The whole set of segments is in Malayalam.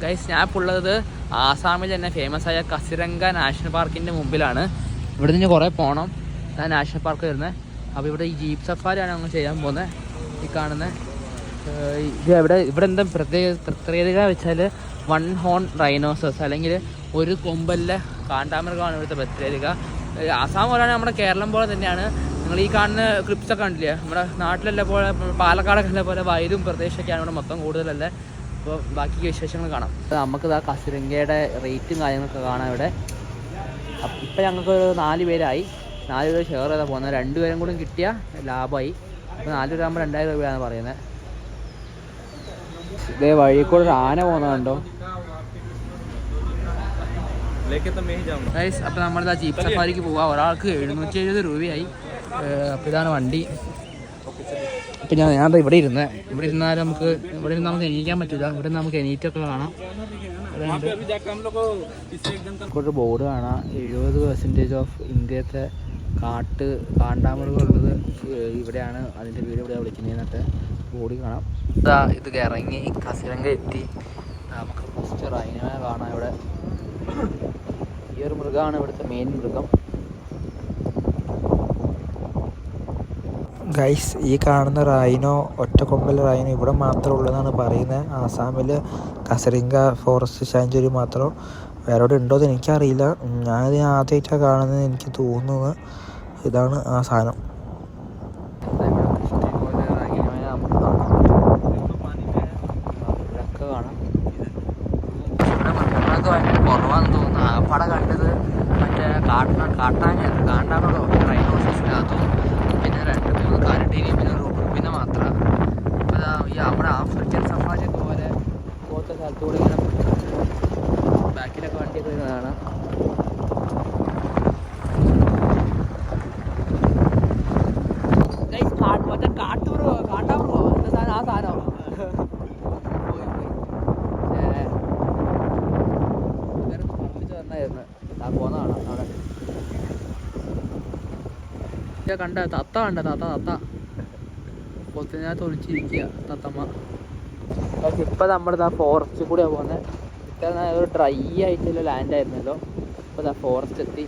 ഗൈസ് ഞാൻ ഇപ്പോൾ ഉള്ളത് ആസാമിൽ തന്നെ ഫേമസ് ആയ കസിരംഗ നാഷണൽ പാർക്കിൻ്റെ മുമ്പിലാണ്. ഇവിടെ നിന്ന് കുറേ പോകണം. ഞാൻ നാഷണൽ പാർക്ക് വരുന്നത്. അപ്പോൾ ഇവിടെ ഈ ജീപ്പ് സഫാരിയാണ് ഞങ്ങൾ ചെയ്യാൻ പോകുന്നത്. ഈ കാണുന്നത് ഇവിടെ എന്താ പ്രത്യേകത വെച്ചാൽ 1 ഹോൺ റൈനോസസ് അല്ലെങ്കിൽ ഒരു കൊമ്പല്ല കാണ്ടാമൃഗമാണ് ഇവിടുത്തെ പ്രത്യേകത. ആസാം പോലെയാണ് നമ്മുടെ കേരളം പോലെ തന്നെയാണ്. നിങ്ങൾ ഈ കാണുന്ന ക്ലിപ്സൊക്കെ കണ്ടില്ലേ, നമ്മുടെ നാട്ടിലല്ല പോലെ പാലക്കാടൊക്കെ ഉള്ള പോലെ വയലും പ്രദേശമൊക്കെയാണ് ഇവിടെ മൊത്തം കൂടുതലല്ലേ. അപ്പോൾ ബാക്കി വിശേഷങ്ങൾ കാണാം. നമുക്ക് ഇതാ കസിരംഗയുടെ റേറ്റും കാര്യങ്ങളൊക്കെ കാണാം ഇവിടെ. ഇപ്പം ഞങ്ങൾക്ക് 4 പേരായി. 4 പേര് ഷെയർ ചെയ്താൽ പോകുന്നത്. 2 പേരും കൂടി കിട്ടിയാൽ ലാഭമായി. അപ്പോൾ 4 പേരാകുമ്പോൾ 2000 രൂപയാണ് പറയുന്നത്. ഇതേ വഴി കൂടെ ഒരു ആന പോകുന്നതുണ്ടോ? അപ്പോൾ നമ്മളിതാ ജീപ്പ് സഫാരിക്ക് പോവാം. ഒരാൾക്ക് 770 രൂപയായി. അപ്പോൾ ഇതാണ് വണ്ടി. അപ്പം ഞാൻ ഇവിടെ ഇരുന്നാൽ നമുക്ക് എണീക്കാൻ പറ്റില്ല. ഇവിടെ നമുക്ക് എണീറ്റൊക്കെ കാണാം. ഒരു ബോർഡ് കാണാം, 70% ഓഫ് ഇന്ത്യത്തെ കാണ്ടാമൃഗമുള്ളത് ഇവിടെയാണ്, അതിൻ്റെ വീട് ഇവിടെ വിളിക്കുന്നതിനൊക്കെ ബോർഡ് കാണാം. ഇത് ഇറങ്ങി കസിരംഗ എത്തി. നമുക്ക് ഫസ്റ്റ് റൈനോയെ കാണാം ഇവിടെ. ഈ ഒരു മൃഗമാണ് ഇവിടുത്തെ മെയിൻ മൃഗം. ഗൈസ്, ഈ കാണുന്ന റൈനോ, ഒറ്റക്കൊമ്പൽ റൈനോ ഇവിടെ മാത്രമേ ഉള്ളതെന്നാണ് പറയുന്നത്. ആസാമിൽ കസിരംഗ ഫോറസ്റ്റ് സാങ്ച്വറി മാത്രം. വേറെ എവിടെ ഉണ്ടോ എന്ന് എനിക്കറിയില്ല. ഞാനിത് ആദ്യമായിട്ടാണ് കാണുന്നത്. എനിക്ക് തോന്നുന്നത് ഇതാണ് ആ സാധനം. കുറവാന്ന് തോന്നുന്നു. ആപ്പാടെ കണ്ടത് മറ്റേ കാണ്ടാമൃഗം റൈനോസസിനകത്തും പിന്നെ 2-3 കരടിനെയും പിന്നെ മാത്രമാണ്. അപ്പോൾ ഈ നമ്മുടെ ആഫ്രിക്കൻ സഫാരിയൊക്കെ പോലെ പോലത്തെ സ്ഥലത്തൂടെ ഇങ്ങനെ ബാക്കിലൊക്കെ വണ്ടിയൊക്കെ വരുന്നതാണ്. മറ്റേ കാണ്ടാമൃഗോ എന്താ സാധനം? ആ സാധനം പോകുന്നതാണ് അവിടെ. കണ്ട തത്ത പൊത്തിനകത്ത് ഒളിച്ചിരിക്കുക തത്തമ്മ. പക്ഷെ ഇപ്പം നമ്മുടെ ഫോറസ്റ്റിൽ കൂടെയാണ് പോകുന്നത്. ഇത്ര ഒരു ഡ്രൈ ആയിട്ടുള്ള ലാൻഡ് ആയിരുന്നല്ലോ. ഇപ്പോൾ ഫോറസ്റ്റ് എത്തി.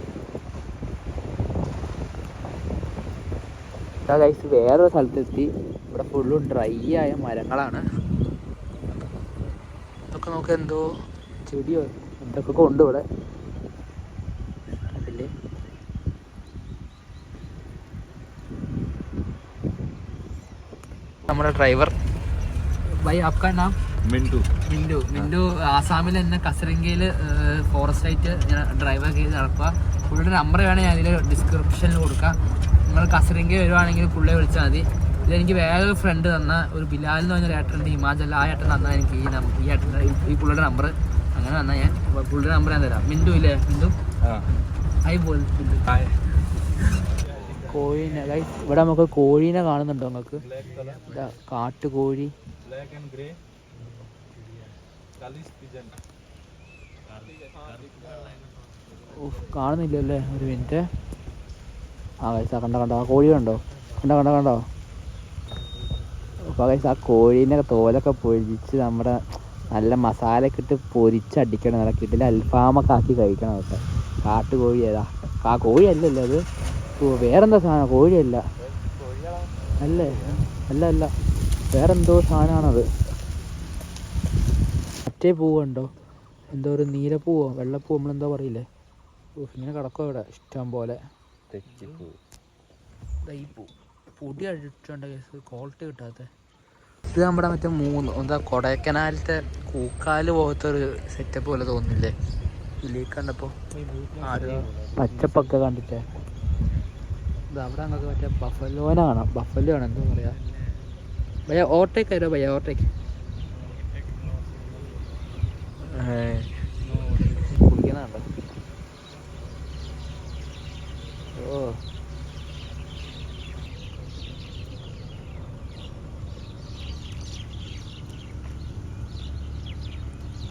ഗൈസ് വേറൊരു സ്ഥലത്തെത്തി. ഇവിടെ ഫുള്ളും ഡ്രൈ ആയ മരങ്ങളാണ്. ഇതൊക്കെ നോക്കുക, എന്തോ ചെടിയോ എന്തൊക്കെ ഉണ്ട് ഇവിടെ. അതില്ലേ നമ്മുടെ ഡ്രൈവർ ഭായി, ആപ്കാ നാം? മിന്റു ആസാമിൽ തന്നെ കസിരംഗയിൽ ഫോറസ്റ്റ് ആയിട്ട് ഇങ്ങനെ ഡ്രൈവർ ചെയ്ത് നടക്കുക. പുള്ളിയുടെ നമ്പർ വേണമെങ്കിൽ ഞാൻ ഇതിൽ ഡിസ്ക്രിപ്ഷനിൽ കൊടുക്കാം. നിങ്ങൾ കസിരംഗ വരുവാണെങ്കിൽ പുള്ളിയെ വിളിച്ചാൽ മതി. ഇതെനിക്ക് വേറൊരു ഫ്രണ്ട് തന്ന ഒരു ബിലാൽ എന്ന് പറഞ്ഞൊരു ഏട്ടനുണ്ട് ഹിമാചൽ. ആ ഏട്ടൻ തന്നാൽ എനിക്ക് ഈ പുള്ളിയുടെ നമ്പർ അങ്ങനെ തന്നാൽ ഞാൻ പുള്ളിയുടെ നമ്പർ ഞാൻ തരാം. മിന്റു ഇല്ലേ? മിന്റു ഹായ് പോൽ. കോഴീനെ ഇവിടെ നമുക്ക് കോഴീനെ കാണുന്നുണ്ടോ നിങ്ങൾക്ക്? കാട്ടുകോഴി കാണുന്നില്ലല്ലേ? ഒരു മിനിറ്റ്. ആ കൈസ കണ്ടോ ആ കോഴി കണ്ടോ? കണ്ടോ കൈസ ആ കോഴീൻ്റെ തോലൊക്കെ പൊരിച്ച് നമ്മുടെ നല്ല മസാലയൊക്കെ ഇട്ട് പൊരിച്ചടിക്കണം. നല്ല കിട്ടില്ല അൽഫാമൊക്കെ ആക്കി കഴിക്കണം. അതൊക്കെ കാട്ടുകോഴി ഏതാ? ആ കോഴി അല്ലല്ലോ അത്, വേറെന്താ സാധനം? കോഴിയല്ല അല്ലേ? അല്ല വേറെന്തോ സാധനമാണത്. മറ്റേ പൂവുണ്ടോ? എന്തോ ഒരു നീലപ്പൂവോ വെള്ളപ്പൂ നമ്മളെന്തോ പറയില്ലേ? ഇങ്ങനെ കിടക്കും ഇവിടെ ഇഷ്ടം പോലെ. ഈ പൊടി അടിച്ചുണ്ട് ക്വാളിറ്റി കിട്ടാത്ത. ഇത് നമ്മുടെ മറ്റേ എന്താ കൊടൈക്കനാലത്തെ കൂക്കാല് പോലത്തെ ഒരു സെറ്റപ്പ് പോലെ തോന്നില്ലേ ഇതിലേക്ക് കണ്ടപ്പോൾ? പച്ചപ്പൊക്കെ കണ്ടിട്ടേ. ഇത് അവിടെ അങ്ങക്ക് മറ്റേ ബഫലോനെ കാണാം. ബഫലോ ആണ് എന്താ പറയാ? ഭയ ഓവർടേക്ക് ആരോ ഭയ ഓവർടേക്ക് കുടിക്കുന്നുണ്ടോ? ഓ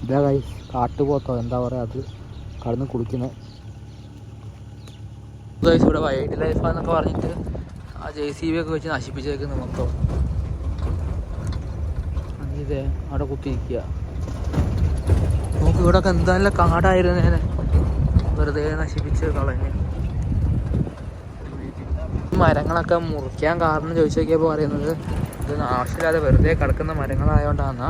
ഇതാ ഗൈസ് കാട്ടുപോത്തോ എന്താ പറയുക, അത് കടന്ന് കുളിക്കുന്നത്. ഗൈസ് ഇവിടെ വൈൽഡ് ലൈഫാന്നൊക്കെ പറഞ്ഞിട്ട് ആ JCB ഒക്കെ വെച്ച് നശിപ്പിച്ചേക്കുന്നത് മൊത്തം. ഇതേ അവിടെ കുത്തിയിരിക്കുക. ഇവിടെ ഒക്കെ എന്തായാലും കാടായിരുന്നേനെ, വെറുതെ നശിപ്പിച്ച് കളഞ്ഞ്. മരങ്ങളൊക്കെ മുറിക്കാൻ കാരണം ചോദിച്ചു നോക്കിയപ്പോൾ പറയുന്നത് ഇത് ആവശ്യമില്ലാതെ വെറുതെ കിടക്കുന്ന മരങ്ങളായതുകൊണ്ടാണ്.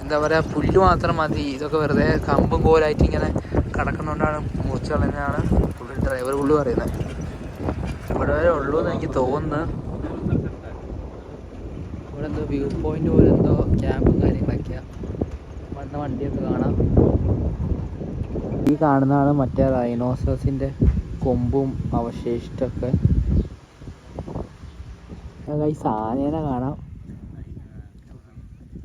എന്താ പറയുക, പുല്ല് മാത്രം മതി, ഇതൊക്കെ വെറുതെ കമ്പും കോലായിട്ട് ഇങ്ങനെ കിടക്കുന്നതുകൊണ്ടാണ് മുറിച്ച് കളഞ്ഞാണ് ഡ്രൈവർ പുള്ളി പറയുന്നത്. ഇവിടെ വരെ ഉള്ളൂ എന്ന് എനിക്ക് തോന്നുന്നു. ഇവിടെ എന്തോ വ്യൂ പോയിന്റ് പോലെ എന്തോ ക്യാമ്പും കാര്യങ്ങളൊക്കെയാണ്. വന്ന വണ്ടിയൊക്കെ കാണാം. ഈ കാണുന്നതാണ് മറ്റേ റൈനോസറസിൻ്റെ കൊമ്പും അവശേഷിച്ചൊക്കെ. ഈ ആനേനെ കാണാം,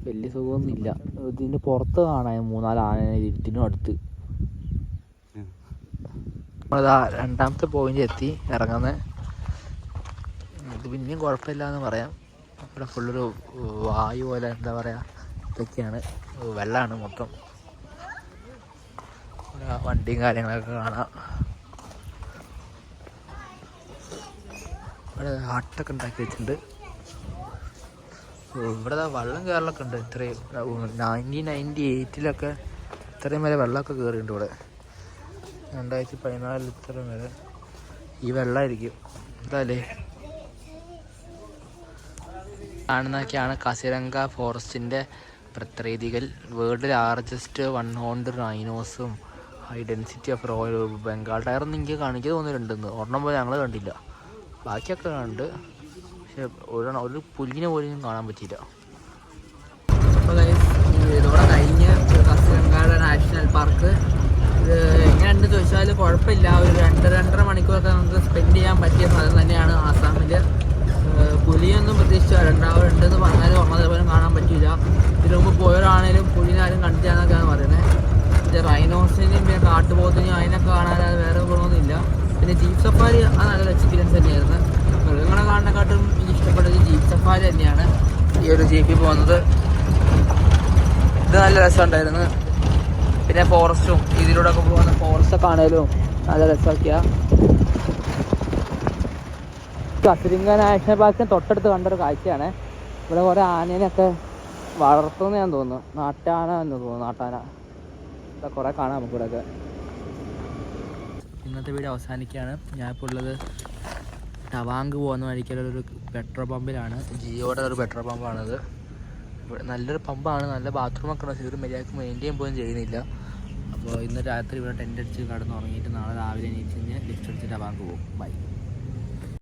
വലിയ സുഖമൊന്നുമില്ല. ഇതിൻ്റെ പുറത്ത് കാണാൻ 3-4 ആനേനെ ഇതിനും അടുത്ത്. നമ്മളതാ രണ്ടാമത്തെ പോയിന്റ് എത്തി ഇറങ്ങുന്നത്. ഇത് പിന്നെയും കുഴപ്പമില്ല എന്ന് പറയാം. ഇവിടെ ഫുള്ളൊരു വായു പോലെ, എന്താ പറയുക, ഇതൊക്കെയാണ്, വെള്ളമാണ് മൊത്തം. വണ്ടിയും കാര്യങ്ങളൊക്കെ കാണാം. ഇവിടെ ഹട്ടൊക്കെ ഉണ്ടാക്കി വെച്ചിട്ടുണ്ട്. ഇവിടെ വെള്ളം കയറലൊക്കെ ഉണ്ട്. ഇത്രയും 1998 ഇത്രയും വരെ വെള്ളമൊക്കെ കയറിയിട്ടുണ്ട് ഇവിടെ. 2014 ഇത്രയും വരെ ഈ വെള്ളമായിരിക്കും. എന്തായാലേ കാണുന്നതൊക്കെയാണ് കാസിരംഗ ഫോറസ്റ്റിൻ്റെ പ്രത്യേകതകൾ. വേൾഡ് ലാർജസ്റ്റ് 1 ഹോൺഡ് റൈനോസും high density of royal Bengal ടയറൊന്നും എനിക്ക് കാണിക്കാൻ തോന്നിയിട്ടുണ്ടെന്ന്. ഒരെണ്ണം പോയി ഞങ്ങൾ കണ്ടില്ല, ബാക്കിയൊക്കെ കണ്ട്. പക്ഷെ ഒരു പുല്ലിനെ പോലും കാണാൻ പറ്റിയില്ല. അപ്പോൾ ഇതോടെ കഴിഞ്ഞ് കാസിരംഗ നാഷണൽ പാർക്ക്. ഇത് എങ്ങനെയുണ്ട് ചോദിച്ചാൽ കുഴപ്പമില്ല. ഒരു 2-2.5 മണിക്കൂറൊക്കെ നമുക്ക് സ്പെൻഡ് ചെയ്യാൻ പറ്റിയ സ്ഥലം തന്നെയാണ് ആസാമിൽ. പുലിയൊന്നും പ്രതീക്ഷിച്ചു വരണ്ടാവുണ്ടെന്ന് പറഞ്ഞാലും അതേപോലെ കാണാൻ പറ്റില്ല. ഇതിനു മുമ്പ് പോയവരാണേലും പുലിനാരും കണ്ടിട്ടാന്നൊക്കെയാണ് പറയുന്നത്. പിന്നെ റൈനോസിനെയും പിന്നെ കാട്ടുപോത്തിനെയും അതിനൊക്കെ കാണാൻ വേറെ ഗുണമൊന്നുമില്ല. പിന്നെ ജീപ്പ് സഫാരി അത് നല്ലൊരു എക്സ്പീരിയൻസ് തന്നെയായിരുന്നു. മൃഗങ്ങളെ കാണുന്നതിനെക്കാട്ടും എനിക്ക് ഇഷ്ടപ്പെട്ടത് ജീപ്പ് സഫാരി തന്നെയാണ്. ഈ ഒരു ജീപ്പിൽ പോകുന്നത് ഇത് നല്ല രസമുണ്ടായിരുന്നു. പിന്നെ ഫോറസ്റ്റും ഇതിലൂടെ ഒക്കെ പോകുന്ന ഫോറസ്റ്റൊക്കെ ആണേലും നല്ല രസമൊക്കെയാണ്. കാസിരംഗ നാഷണൽ പാർക്കിന് തൊട്ടടുത്ത് കണ്ടൊരു കാഴ്ചയാണ്. ഇവിടെ കുറേ ആനേനെയൊക്കെ വളർത്തുമെന്ന് ഞാൻ തോന്നുന്നു. നാട്ടാന എന്ന് തോന്നുന്നു, നാട്ടാന. ഇവിടെ കുറേ കാണാം നമുക്ക് ഇവിടെയൊക്കെ. ഇന്നത്തെ വീഡിയോ അവസാനിക്കുകയാണ്. ഞാനിപ്പോൾ ഉള്ളത് ടവാങ്ക് പോകുന്ന വഴിക്കുള്ളൊരു പെട്രോൾ പമ്പിലാണ്. ജിയോയുടെ ഒരു പെട്രോൾ പമ്പാണിത്. ഇവിടെ നല്ലൊരു പമ്പാണ്, നല്ല ബാത്റൂമൊക്കെ ഉണ്ട്. ഇവർ മര്യാദക്ക് മെയിൻറ്റെയിൻ പോലും ചെയ്യുന്നില്ല. അപ്പോൾ ഇന്ന് രാത്രി ഇവിടെ ടെൻ്റ് അടിച്ച് കിടന്ന് ഉറങ്ങിയിട്ട് നാളെ രാവിലെ എണീറ്റ് ലിഫ്റ്റ് അടിച്ച് ടവാങ്ക് പോകും. ബൈ.